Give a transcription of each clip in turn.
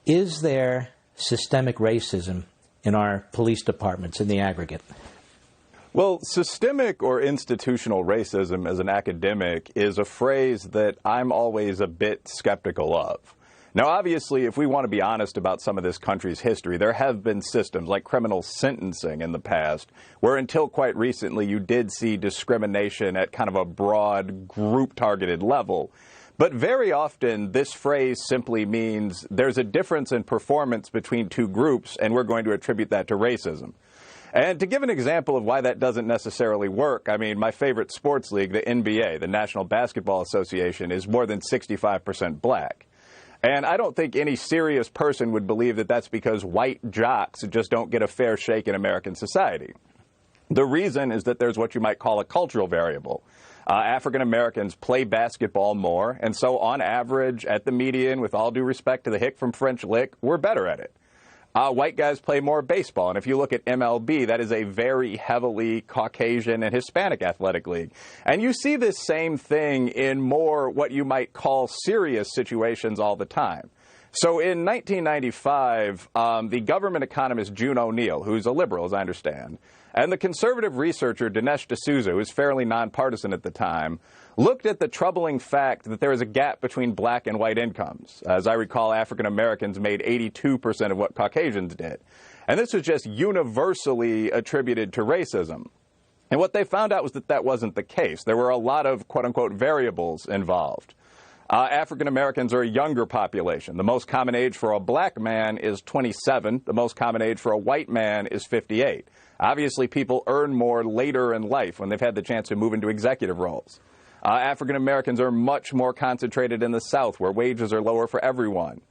Is there systemic racism in our police departments in the aggregate? Well, systemic or institutional racism as an academic is a phrase that I'm always a bit skeptical of. Now, obviously, if we want to be honest about some of this country's history, there have been systems like criminal sentencing in the past, where until quite recently you did see discrimination at kind of a broad, group-targeted level. But very often, this phrase simply means there's a difference in performance between two groups, and we're going to attribute that to racism. And to give an example of why that doesn't necessarily work, I mean, my favorite sports league, the NBA, the National Basketball Association, is more than 65% black. And I don't think any serious person would believe that that's because white jocks just don't get a fair shake in American society. The reason is that there's what you might call a cultural variable. African Americans play basketball more, and so on average, at the median, with all due respect to the hick from French Lick, we're better at it. White guys play more baseball, and if you look at MLB, that is a very heavily Caucasian and Hispanic athletic league. And you see this same thing in more what you might call serious situations all the time. So in 1995, the government economist June O'Neill, who's a liberal, as I understand, and the conservative researcher Dinesh D'Souza, who was fairly nonpartisan at the time, looked at the troubling fact that there is a gap between black and white incomes. As I recall, African Americans made 82% of what Caucasians did. And this was just universally attributed to racism. And what they found out was that that wasn't the case. There were a lot of quote-unquote variables involved. African Americans are a younger population. The most common age for a black man is 27. The most common age for a white man is 58. Obviously, people earn more later in life when they've had the chance to move into executive roles. African Americans are much more concentrated in the South, where wages are lower for everyone.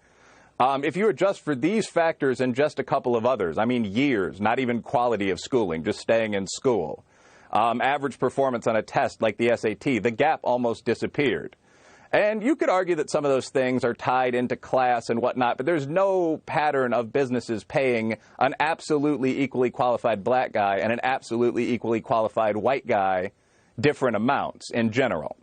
If you adjust for these factors and just a couple of others, I mean years, not even quality of schooling, just staying in school, average performance on a test like the SAT, the gap almost disappeared. And you could argue that some of those things are tied into class and whatnot, but there's no pattern of businesses paying an absolutely equally qualified black guy and an absolutely equally qualified white guy different amounts in general.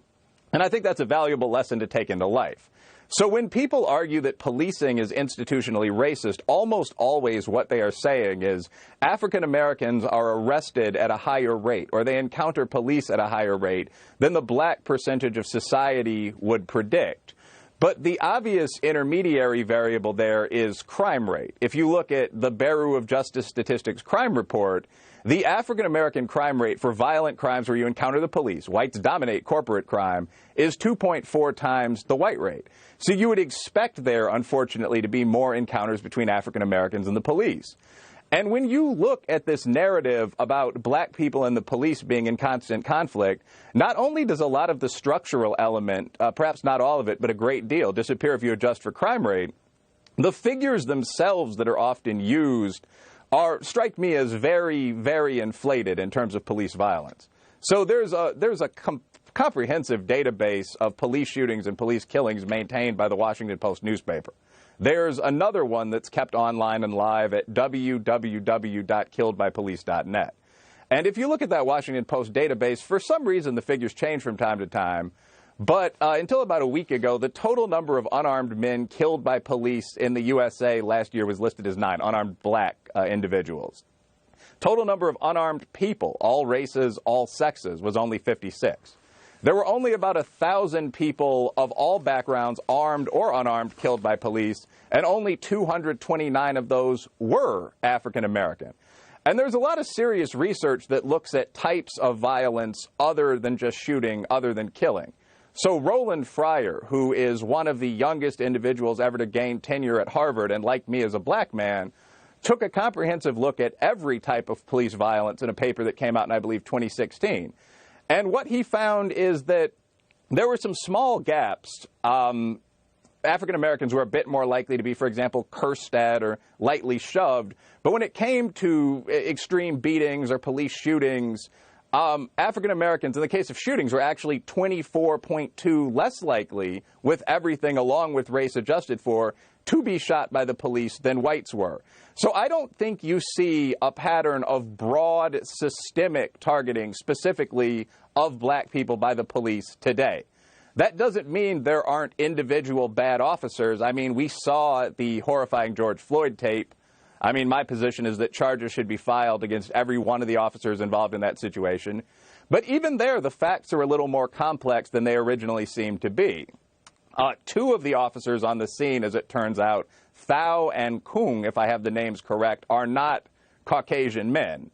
And I think that's a valuable lesson to take into life. So when people argue that policing is institutionally racist, almost always what they are saying is African Americans are arrested at a higher rate, or they encounter police at a higher rate than the black percentage of society would predict. But the obvious intermediary variable there is crime rate. If you look at the Bureau of Justice Statistics crime report, the African American crime rate for violent crimes where you encounter the police, whites dominate corporate crime, is 2.4 times the white rate. So you would expect there, unfortunately, to be more encounters between African Americans and the police. And when you look at this narrative about black people and the police being in constant conflict, not only does a lot of the structural element, perhaps not all of it, but a great deal, disappear if you adjust for crime rate, the figures themselves that are often used strike me as very, very inflated in terms of police violence. So there's a comprehensive database of police shootings and police killings maintained by the Washington Post newspaper. There's another one that's kept online and live at www.killedbypolice.net. And if you look at that Washington Post database, for some reason the figures change from time to time. But until about a week ago, the total number of unarmed men killed by police in the USA last year was listed as 9, unarmed black individuals. Total number of unarmed people, all races, all sexes, was only 56. There were only about 1,000 people of all backgrounds, armed or unarmed, killed by police, and only 229 of those were African American. And there's a lot of serious research that looks at types of violence other than just shooting, other than killing. So Roland Fryer, who is one of the youngest individuals ever to gain tenure at Harvard, and like me as a black man, took a comprehensive look at every type of police violence in a paper that came out in, I believe, 2016. And what he found is that there were some small gaps. African Americans were a bit more likely to be, for example, cursed at or lightly shoved. But when it came to extreme beatings or police shootings, African Americans, in the case of shootings, were actually 24.2 less likely, with everything along with race adjusted for, to be shot by the police than whites were. So I don't think you see a pattern of broad, systemic targeting, specifically of black people by the police today. That doesn't mean there aren't individual bad officers. I mean, we saw the horrifying George Floyd tape. I mean, my position is that charges should be filed against every one of the officers involved in that situation. But even there, the facts are a little more complex than they originally seemed to be. Two of the officers on the scene, as it turns out, Thao and Kung, if I have the names correct, are not Caucasian men.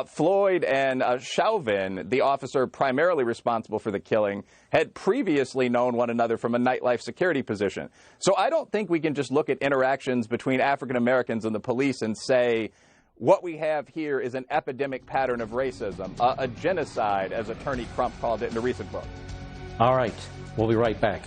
Floyd and Chauvin, the officer primarily responsible for the killing, had previously known one another from a nightlife security position. So I don't think we can just look at interactions between African Americans and the police and say, what we have here is an epidemic pattern of racism, a genocide, as Attorney Crump called it in a recent book. All right, we'll be right back.